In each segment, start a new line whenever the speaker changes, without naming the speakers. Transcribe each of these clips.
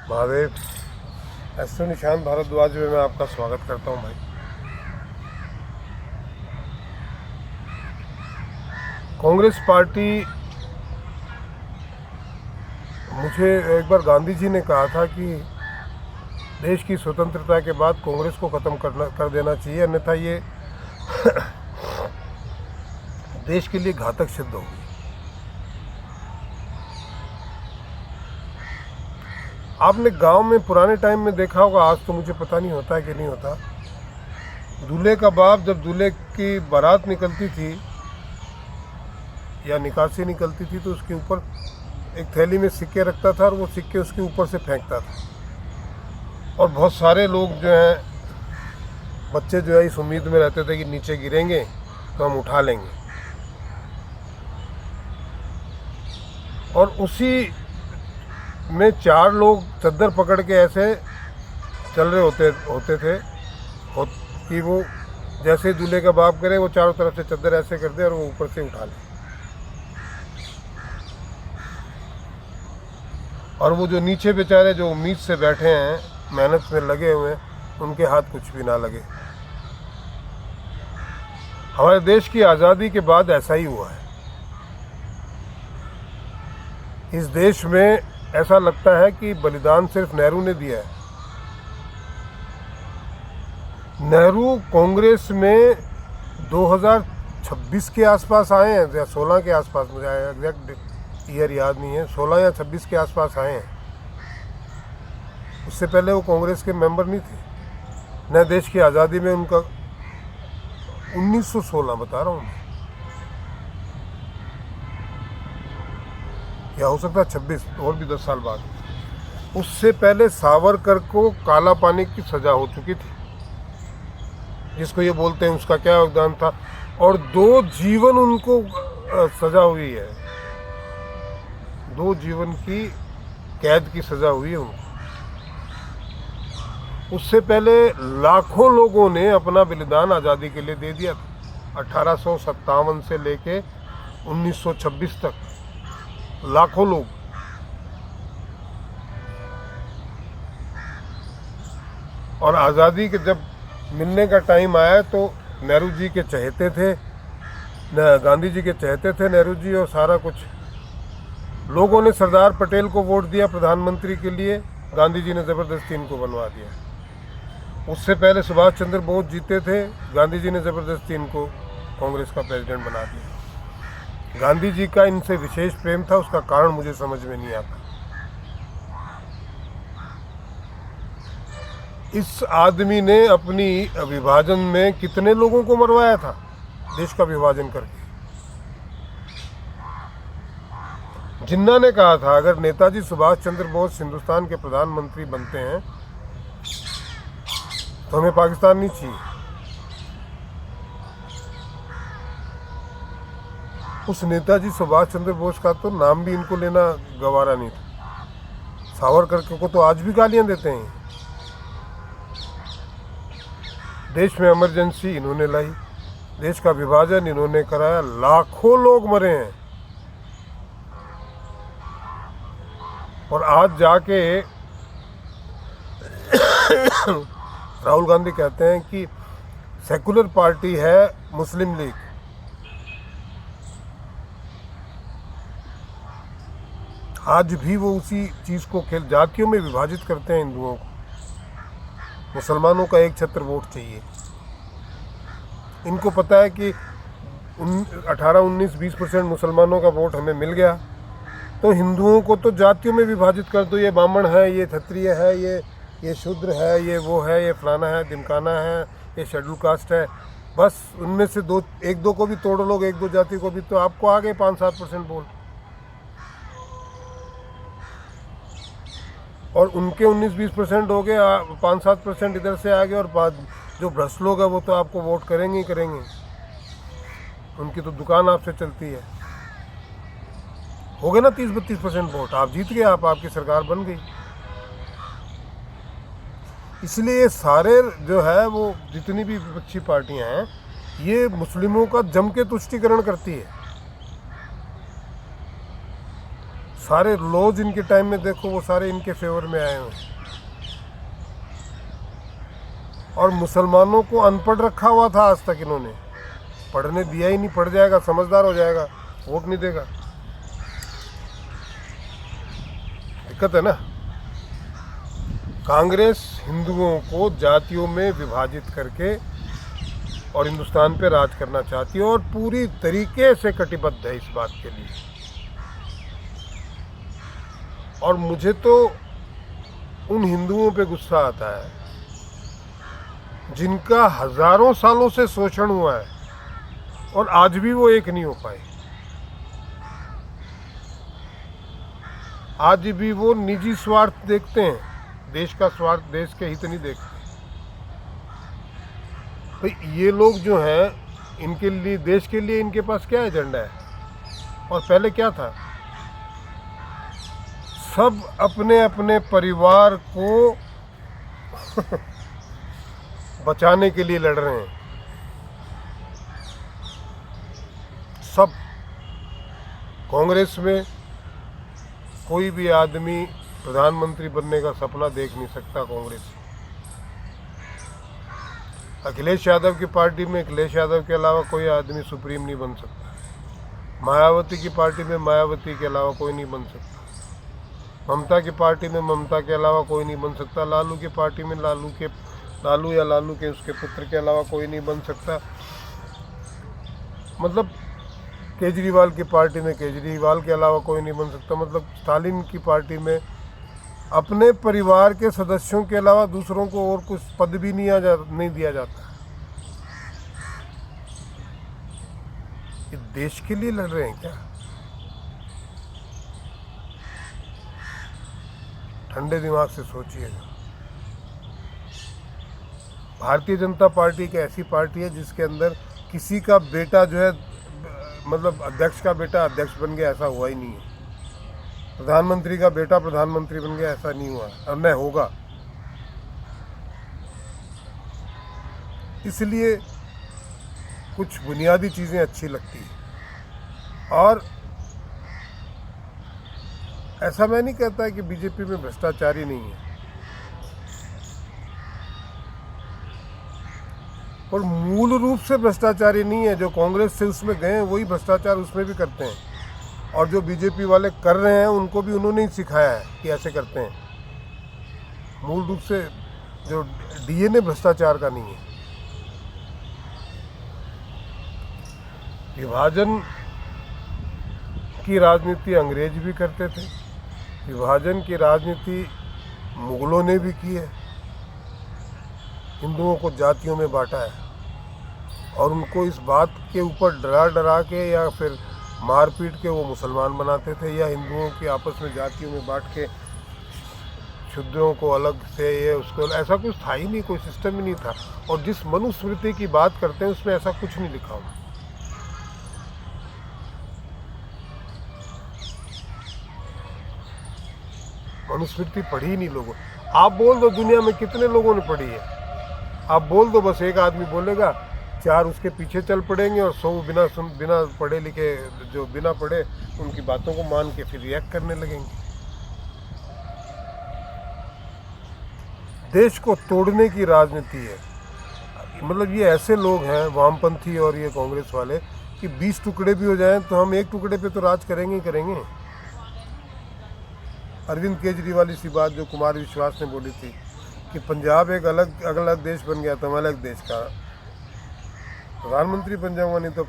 Mahadev. SO Nishant Bhardwaj में मैं आपका स्वागत करता हूं भाई। कांग्रेस पार्टी, मुझे एक बार गांधी जी ने कहा था कि देश की स्वतंत्रता के बाद कांग्रेस को ख़त्म कर देना चाहिए, अन्यथा ये देश के लिए घातक सिद्ध होगी। आपने गांव में पुराने टाइम में देखा होगा, आज तो मुझे पता नहीं होता है कि नहीं होता, दूल्हे का बाप जब दूल्हे की बारात निकलती थी या निकासी निकलती थी तो उसके ऊपर एक थैली में सिक्के रखता था और वो सिक्के उसके ऊपर से फेंकता था। और बहुत सारे लोग जो हैं, बच्चे जो है, इस उम्मीद में रहते थे कि नीचे गिरेंगे तो हम उठा लेंगे। और उसी में 4 लोग चद्दर पकड़ के ऐसे चल रहे होते थे कि वो जैसे दूल्हे का बाप करे वो चारों तरफ से चद्दर ऐसे कर दे और वो ऊपर से उठा ले। और वो जो नीचे बेचारे जो उम्मीद से बैठे हैं, मेहनत में लगे हुए हैं, उनके हाथ कुछ भी ना लगे। हमारे देश की आज़ादी के बाद ऐसा ही हुआ है। इस देश में ऐसा लगता है कि बलिदान सिर्फ नेहरू ने दिया है। नेहरू कांग्रेस में 2026 के आसपास आए हैं या 16 के आसपास, मुझे एग्जैक्ट ईयर याद नहीं है, 16 या 26 के आसपास आए हैं। उससे पहले वो कांग्रेस के मेंबर नहीं थे। नए देश की आज़ादी में उनका 1916 बता रहा हूँ मैं, या हो सकता है 26 और भी 10 साल बाद। उससे पहले सावरकर को काला पानी की सज़ा हो चुकी थी, जिसको ये बोलते हैं, उसका क्या योगदान था। और 2 जीवन उनको सज़ा हुई है, 2 जीवन की कैद की सज़ा हुई है उनको। उससे पहले लाखों लोगों ने अपना बलिदान आज़ादी के लिए दे दिया था। 1857 से लेके 1926 तक लाखों लोग। और आज़ादी के जब मिलने का टाइम आया तो नेहरू जी के चहेते थे, गांधी जी के चहेते थे नेहरू जी, और सारा कुछ। लोगों ने सरदार पटेल को वोट दिया प्रधानमंत्री के लिए, गांधी जी ने ज़बरदस्ती इनको बनवा दिया। उससे पहले सुभाष चंद्र बोस जीते थे, गांधी जी ने ज़बरदस्ती इनको कांग्रेस का प्रेसिडेंट बना दिया। गांधी जी का इनसे विशेष प्रेम था, उसका कारण मुझे समझ में नहीं आता। इस आदमी ने अपनी विभाजन में कितने लोगों को मरवाया था, देश का विभाजन करके। जिन्ना ने कहा था, अगर नेताजी सुभाष चंद्र बोस हिंदुस्तान के प्रधानमंत्री बनते हैं तो हमें पाकिस्तान नहीं चाहिए। उस नेताजी सुभाष चंद्र बोस का तो नाम भी इनको लेना गवारा नहीं था। सावरकर को तो आज भी गालियां देते हैं। देश में इमरजेंसी इन्होंने लाई, देश का विभाजन इन्होंने कराया, लाखों लोग मरे हैं। और आज जाके राहुल गांधी कहते हैं कि सेकुलर पार्टी है मुस्लिम लीग। आज भी वो उसी चीज़ को जातियों में विभाजित करते हैं हिंदुओं को। मुसलमानों का एक छत्र वोट चाहिए। इनको पता है कि 18, 19, 20% मुसलमानों का वोट हमें मिल गया तो हिंदुओं को तो जातियों में विभाजित कर दो। ये ब्राह्मण है, ये क्षत्रिय है, ये शूद्र है, ये वो है, ये फलाना है, ढिमकाना है, ये शेड्यूल कास्ट है। बस उनमें से 1-2 को भी तोड़ लोग, 1-2 जाति को भी, तो आपको आ गए 5-7% वोट। और उनके 19-20% हो गए, 5-7% इधर से आ गए। और जो भ्रष्ट लोग हैं वो तो आपको वोट करेंगे ही करेंगे, उनकी तो दुकान आपसे चलती है। हो गए ना 30-32% वोट, आप जीत गए, आपकी सरकार बन गई। इसलिए ये सारे जो है वो जितनी भी विपक्षी पार्टियां हैं, ये मुस्लिमों का जम के तुष्टीकरण करती है। सारे लॉज इनके टाइम में देखो वो सारे इनके फेवर में आए हुए हैं। और मुसलमानों को अनपढ़ रखा हुआ था आज तक, इन्होंने पढ़ने दिया ही नहीं। पढ़ जाएगा, समझदार हो जाएगा, वोट नहीं देगा। दिक्कत है ना। कांग्रेस हिंदुओं को जातियों में विभाजित करके और हिंदुस्तान पे राज करना चाहती है और पूरी तरीके से कटिबद्ध है इस बात के लिए। और मुझे तो उन हिंदुओं पे गुस्सा आता है जिनका हजारों सालों से शोषण हुआ है और आज भी वो एक नहीं हो पाए। आज भी वो निजी स्वार्थ देखते हैं, देश का स्वार्थ, देश के हित नहीं देखते। तो ये लोग जो हैं, इनके लिए, देश के लिए इनके पास क्या एजेंडा है? और पहले क्या था? सब अपने अपने परिवार को बचाने के लिए लड़ रहे हैं। सब। कांग्रेस में कोई भी आदमी प्रधानमंत्री बनने का सपना देख नहीं सकता। कांग्रेस, अखिलेश यादव की पार्टी में अखिलेश यादव के अलावा कोई आदमी सुप्रीम नहीं बन सकता। मायावती की पार्टी में मायावती के अलावा कोई नहीं बन सकता। ममता की पार्टी में ममता के अलावा कोई नहीं बन सकता। लालू की पार्टी में लालू या लालू के उसके पुत्र के अलावा कोई नहीं बन सकता। मतलब केजरीवाल की पार्टी में केजरीवाल के अलावा कोई नहीं बन सकता। मतलब स्टालिन की पार्टी में अपने परिवार के सदस्यों के अलावा दूसरों को और कुछ पद भी नहीं दिया जाता। ये देश के लिए लड़ रहे हैं क्या? ठंडे दिमाग से सोचिएगा। भारतीय जनता पार्टी एक ऐसी पार्टी है जिसके अंदर किसी का बेटा जो है, मतलब अध्यक्ष का बेटा अध्यक्ष बन गया, ऐसा हुआ ही नहीं है। प्रधानमंत्री का बेटा प्रधानमंत्री बन गया, ऐसा नहीं हुआ और न होगा। इसलिए कुछ बुनियादी चीज़ें अच्छी लगती हैं। और ऐसा मैं नहीं कहता कि बीजेपी में भ्रष्टाचार ही नहीं है, और मूल रूप से भ्रष्टाचारी नहीं है। जो कांग्रेस से उसमें गए हैं वही भ्रष्टाचार उसमें भी करते हैं, और जो बीजेपी वाले कर रहे हैं उनको भी उन्होंने ही सिखाया है कि ऐसे करते हैं। मूल रूप से जो डीएनए भ्रष्टाचार का नहीं है। विभाजन की राजनीति अंग्रेज भी करते थे, विभाजन की राजनीति मुगलों ने भी की है। हिंदुओं को जातियों में बांटा है और उनको इस बात के ऊपर डरा के या फिर मार पीट के वो मुसलमान बनाते थे, या हिंदुओं की आपस में जातियों में बांट के शूद्रों को अलग से ये उसको, ऐसा कुछ था ही नहीं, कोई सिस्टम ही नहीं था। और जिस मनुस्मृति की बात करते हैं उसमें ऐसा कुछ नहीं लिखा हुआ। मनुस्मृति पढ़ी ही नहीं लोगों। आप बोल दो दुनिया में कितने लोगों ने पढ़ी है, आप बोल दो, बस एक आदमी बोलेगा, 4 उसके पीछे चल पड़ेंगे और 100 बिना पढ़े लिखे, जो बिना पढ़े उनकी बातों को मान के फिर रिएक्ट करने लगेंगे। देश को तोड़ने की राजनीति है। मतलब ये ऐसे लोग हैं, वामपंथी और ये कांग्रेस वाले, कि 20 टुकड़े भी हो जाएं तो हम एक टुकड़े पे तो राज करेंगे ही करेंगे। अरविंद केजरीवाल सी बात जो कुमार विश्वास ने बोली थी कि पंजाब एक अलग देश बन गया, तो मैं अलग देश का प्रधानमंत्री बन जाऊंगा, नहीं तो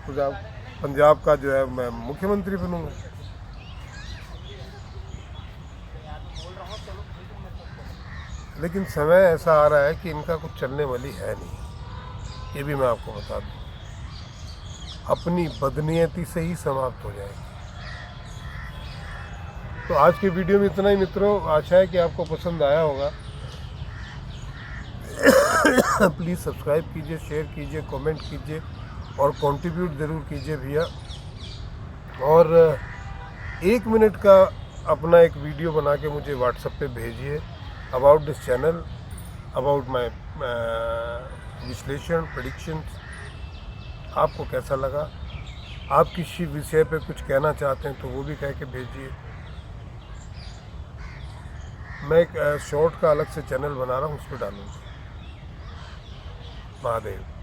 पंजाब का जो है मैं मुख्यमंत्री बनूंगा। लेकिन समय ऐसा आ रहा है कि इनका कुछ चलने वाली है नहीं, ये भी मैं आपको बता दूं। अपनी बदनीयती से ही समाप्त हो जाएगी। तो आज की वीडियो में इतना ही मित्रों, आशा है कि आपको पसंद आया होगा। प्लीज़ सब्सक्राइब कीजिए, शेयर कीजिए, कमेंट कीजिए और कंट्रीब्यूट ज़रूर कीजिए भैया। और 1 मिनट का अपना एक वीडियो बना के मुझे व्हाट्सएप पे भेजिए about this channel, about my विश्लेषण, प्रेडिक्शंस। आपको कैसा लगा? आप किसी विषय पे कुछ कहना चाहते हैं तो वो भी कह के भेजिए। मैं एक शॉर्ट का अलग से चैनल बना रहा हूँ, उस पर डालूंगा। महादेव।